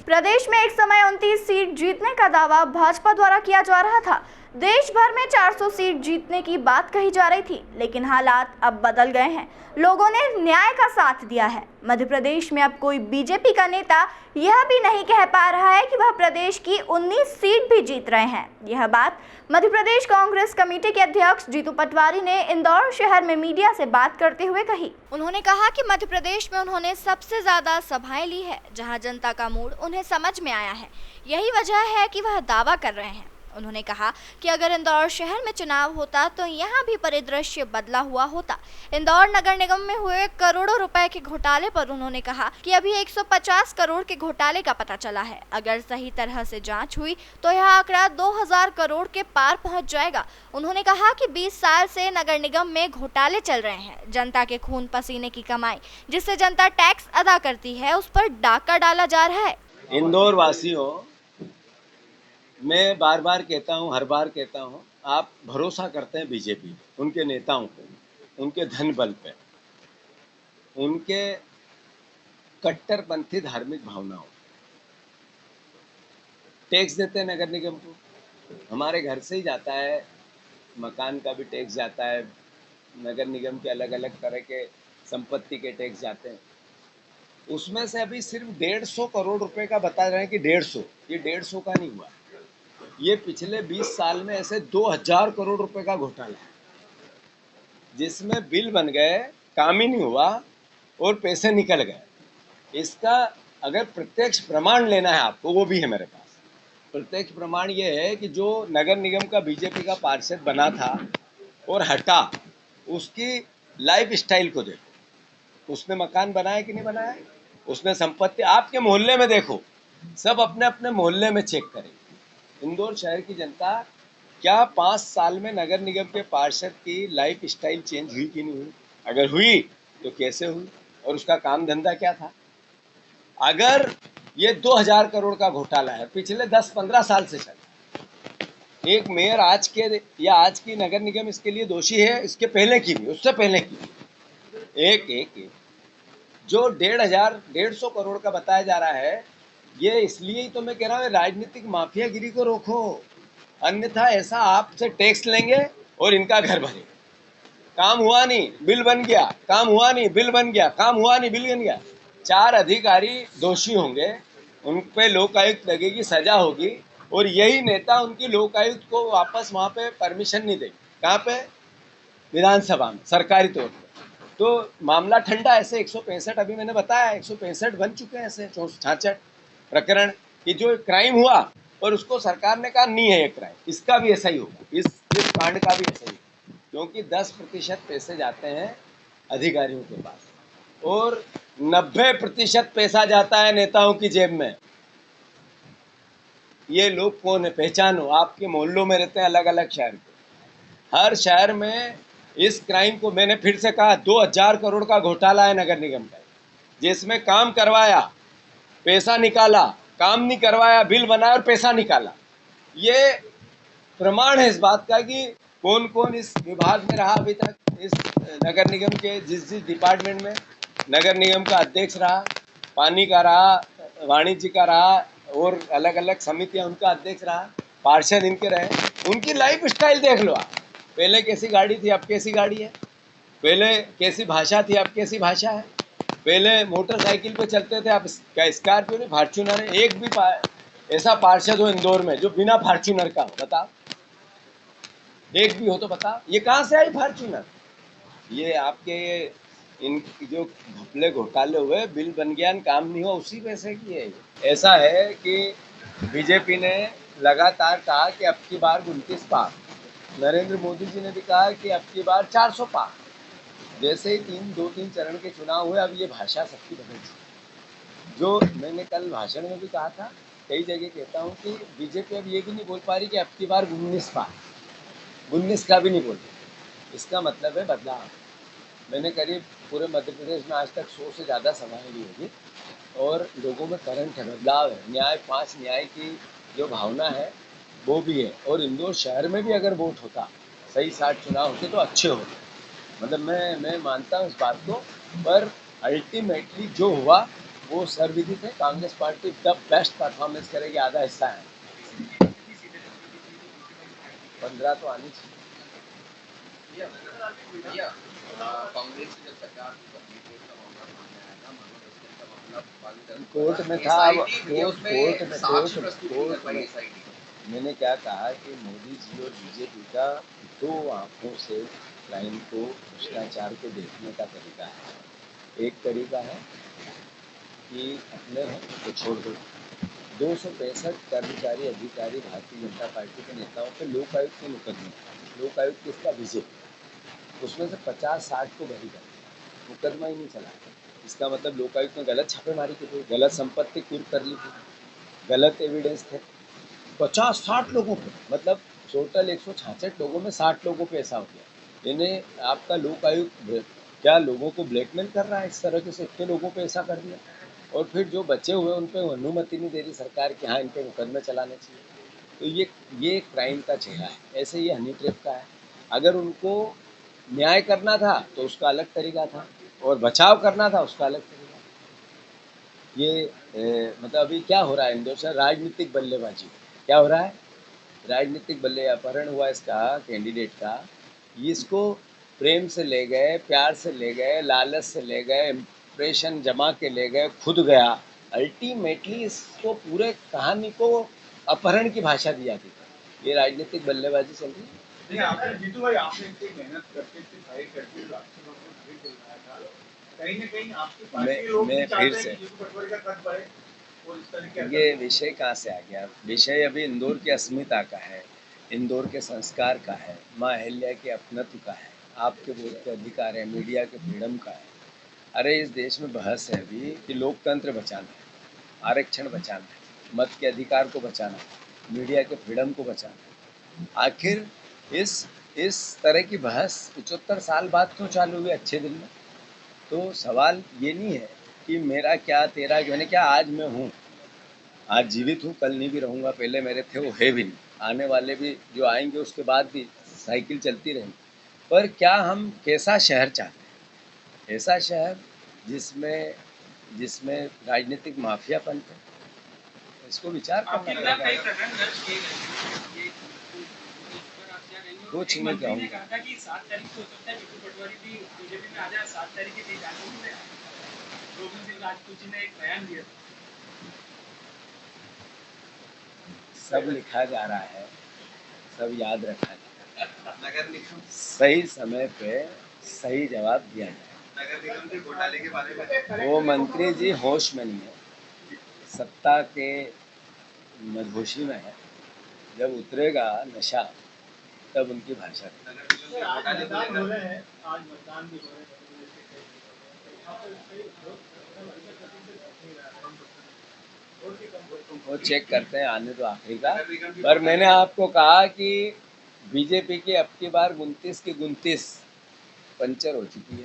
प्रदेश में एक समय 29 सीट जीतने का दावा भाजपा द्वारा किया जा रहा था। देश भर में 400 सीट जीतने की बात कही जा रही थी, लेकिन हालात अब बदल गए हैं। लोगों ने न्याय का साथ दिया है। मध्य प्रदेश में अब कोई बीजेपी का नेता यह भी नहीं कह पा रहा है कि वह प्रदेश की 19 सीट भी जीत रहे हैं। यह बात मध्य प्रदेश कांग्रेस कमेटी के अध्यक्ष जीतू पटवारी ने इंदौर शहर में मीडिया से बात करते हुए कही। उन्होंने कहा कि मध्य प्रदेश में उन्होंने सबसे ज्यादा सभाएं ली है, जहां जनता का मूड उन्हें समझ में आया है। यही वजह है कि वह दावा कर रहे हैं। उन्होंने कहा कि अगर इंदौर शहर में चुनाव होता तो यहाँ भी परिदृश्य बदला हुआ होता। इंदौर नगर निगम में हुए करोड़ों रुपए के घोटाले पर उन्होंने कहा कि अभी 150 करोड़ के घोटाले का पता चला है। अगर सही तरह से जांच हुई तो यह आंकड़ा 2000 करोड़ के पार पहुंच जाएगा। उन्होंने कहा कि 20 साल से नगर निगम में घोटाले चल रहे हैं। जनता के खून पसीने की कमाई जिससे जनता टैक्स अदा करती है, उस पर डाका डाला जा रहा है। इंदौर वासियों, मैं बार बार कहता हूँ, हर बार कहता हूँ, आप भरोसा करते हैं बीजेपी, उनके नेताओं पे, उनके धन बल पे, उनके कट्टरपंथी धार्मिक भावनाओं। टैक्स देते हैं नगर निगम को, हमारे घर से ही जाता है, मकान का भी टैक्स जाता है, नगर निगम के अलग अलग तरह के संपत्ति के टैक्स जाते हैं। उसमें से अभी सिर्फ 150 करोड़ रुपए का बता रहे हैं कि 150, ये 150 का नहीं हुआ। ये पिछले 20 साल में ऐसे 2000 करोड़ रुपए का घोटाला है, जिसमें बिल बन गए, काम ही नहीं हुआ और पैसे निकल गए। इसका अगर प्रत्यक्ष प्रमाण लेना है आपको, वो भी है मेरे पास। प्रत्यक्ष प्रमाण ये है कि जो नगर निगम का बीजेपी का पार्षद बना था और हटा, उसकी लाइफ स्टाइल को देखो। उसने मकान बनाया कि नहीं बनाया, उसने संपत्ति, आपके मोहल्ले में देखो, सब अपने अपने मोहल्ले में चेक करें। इंदौर शहर की जनता, क्या 5 साल में नगर निगम के पार्षद की लाइफ स्टाइल चेंज हुई कि नहीं हुई? अगर हुई तो कैसे हुई और उसका काम धंधा क्या था? अगर ये 2000 करोड़ का घोटाला है, पिछले 10-15 साल से चला, एक मेयर आज के या आज की नगर निगम इसके लिए दोषी है, इसके पहले की भी, उससे पहले की भी। एक जो 150 करोड़ का बताया जा रहा है, ये इसलिए ही तो मैं कह रहा हूँ, राजनीतिक माफियागिरी को रोको, अन्यथा ऐसा आपसे टैक्स लेंगे और इनका घर भरेंगे। काम हुआ नहीं, बिल बन गया, काम हुआ नहीं, बिल बन गया, काम हुआ नहीं, बिल बन गया। 4 अधिकारी दोषी होंगे, उन पे लोकायुक्त लगेगी, सजा होगी, और यही नेता उनकी लोकायुक्त को वापस वहाँ पे परमिशन नहीं देगी। कहाँ पे? विधानसभा में, सरकारी तौर पर। तो मामला ठंडा। ऐसे 165 अभी मैंने बताया, 165 बन चुके हैं ऐसे 66 प्रकरण कि जो क्राइम हुआ और उसको सरकार ने कहा नहीं है ये क्राइम। इसका भी ऐसा ही होगा, इस कांड का भी ऐसा ही होगा, क्योंकि 10% पैसे जाते हैं अधिकारियों के पास और 90% पैसा जाता है नेताओं की जेब में। ये लोग कौन है, पहचानो। आपके मोहल्लों में रहते हैं, अलग अलग शहर के, हर शहर में इस क्राइम को, मैंने फिर से कहा, 2000 करोड़ का घोटाला है नगर निगम का, जिसमें काम करवाया, पैसा निकाला, काम नहीं करवाया, बिल बनाया और पैसा निकाला। ये प्रमाण है इस बात का कि कौन कौन इस विभाग में रहा अभी तक, इस नगर निगम के जिस डिपार्टमेंट में। नगर निगम का अध्यक्ष रहा, पानी का रहा, वाणिज्य का रहा, और अलग अलग समितियां उनका अध्यक्ष रहा, पार्षद इनके रहे। उनकी लाइफ स्टाइल देख लो आप। पहले कैसी गाड़ी थी, अब कैसी गाड़ी है। पहले कैसी भाषा थी, अब कैसी भाषा है। पहले मोटरसाइकिल पे चलते थे, अब क्या स्कॉर्पियो नहीं, फॉर्च्यूनर है। एक भी ऐसा पार्षद हो इंदौर में जो बिना फॉर्च्यूनर का हो, बताओ। एक भी हो तो बताओ। ये कहाँ से आई फॉर्च्यूनर? ये आपके इन जो घपले घोटाले हुए, बिल बन गया, काम नहीं हुआ, उसी पैसे की है। ऐसा है कि बीजेपी ने लगातार कहा कि अब की बार 29 पार। नरेंद्र मोदी जी ने भी कहा कि अब की बार 400 पार। जैसे ही 2-3 चरण के चुनाव हुए, अब ये भाषा सबकी बदल गई। जो मैंने कल भाषण में भी कहा था, कई जगह कहता हूँ कि बीजेपी अब ये भी नहीं बोल पा रही कि अब की बार 19 पार, 19 का भी नहीं बोल रही। इसका मतलब है बदलाव। मैंने करीब पूरे मध्य प्रदेश में आज तक 100 से ज़्यादा सभाएं ली होगी और लोगों में करंट है, बदलाव है। न्याय, 5 न्याय की जो भावना है वो भी है। और इंदौर शहर में भी अगर वोट होता, सही 60 चुनाव होते तो अच्छे होते। मतलब मैं मानता हूँ इस बात को, पर अल्टीमेटली जो हुआ वो सर्वविदित है, Congress party the best performance करेगी, आधा हिस्सा है, 15 तो आनी चाहिए। कांग्रेस की जब सरकार बदली थी उसका मामला सामने आया था, मनोज अस्थि का मामला कोर्ट में था, अब कोर्ट में मैंने क्या कहा कि मोदी जी और बीजेपी का दो आंखों से क्राइम को, भ्रष्टाचार को देखने का तरीका है। एक तरीका है कि अपने हैं तो छोड़ दो। 265 कर्मचारी अधिकारी भारतीय जनता पार्टी के नेताओं पे लोकायुक्त के मुकदमे, लोकायुक्त किसका, बीजेपी, उसमें से 50-60 को बरी कर दिया, मुकदमा ही नहीं चला। इसका मतलब लोकायुक्त ने गलत छापेमारी की थी, गलत संपत्ति कुर्क कर ली थी, गलत एविडेंस थे 50-60 लोगों पे, मतलब टोटल 166 लोगों में 60 लोगों पे ऐसा हो गया। इन्हें आपका लोकायुक्त क्या लोगों को ब्लैकमेल कर रहा है इस तरह के से, इतने लोगों पे ऐसा कर दिया, और फिर जो बचे हुए उन पर अनुमति नहीं दे रही सरकार कि हाँ इन पर मुकदमे चलाने चाहिए। तो ये क्राइम का चेहरा है। ऐसे ये हनी ट्रैप का है। अगर उनको न्याय करना था तो उसका अलग तरीका था, और बचाव करना था उसका अलग तरीका। ये मतलब अभी क्या हो रहा है इंदौर से, राजनीतिक बल्लेबाजी क्या हो रहा है, राजनीतिक बल्ले, अपहरण हुआ इसका कैंडिडेट का, इसको प्रेम से ले गए, प्यार से ले गए, लालच से ले गए, इम्प्रेशन जमा के ले गए, खुद गया, अल्टीमेटली इसको पूरे कहानी को अपहरण की भाषा दी जाती थी। ये राजनीतिक बल्लेबाजी चल रही है। नहीं, आपने जीतू भाई, आपने इतनी मेहनत करके इतनी फाइट करके लास्ट में आपको चल रहा था, कहीं न कहीं आपकी पार्टी के लोग भी चाहते हैं कि जीतू पटवारी का कद बढ़े और इस तरह के ये विषय कहाँ से आ गया? विषय अभी इंदौर की अस्मिता का है, इंदौर के संस्कार का है, माँ अहिल्या के अपनत्व का है, आपके वोट के अधिकार है, मीडिया के फ्रीडम का है। अरे इस देश में बहस है अभी कि लोकतंत्र बचाना है, आरक्षण बचाना है, मत के अधिकार को बचाना है, मीडिया के फ्रीडम को बचाना है। आखिर इस तरह की बहस 75 साल बाद क्यों चालू हुई अच्छे दिन में? तो सवाल ये नहीं है कि मेरा क्या तेरा मैंने क्या, आज मैं हूँ, आज जीवित हूँ, कल नहीं भी रहूँगा, पहले मेरे थे वो है भी नहीं, आने वाले भी जो आएंगे उसके बाद भी साइकिल चलती रहेगी। पर क्या हम कैसा शहर चाहते हैं? ऐसा शहर जिसमें राजनीतिक माफिया पनपे, इसको विचार करना पड़ेगा। कुछ नहीं कहूँगा, सब लिखा जा रहा है, सब याद रखा जा रहा है, सही समय पे सही जवाब दिया जाए। नगर निगम के घोटाले के बारे में वो मंत्री जी होश में नहीं है, सत्ता के मदहोशी में है, जब उतरेगा नशा तब उनकी भाषा। आज मतदान हो रहे हैं, आज मतदान भी हो रहे हैं, वो चेक करते हैं, आने तो आखिरी का। पर मैंने आपको कहा कि बीजेपी की अब की बार 29 की 29 पंचर हो चुकी है।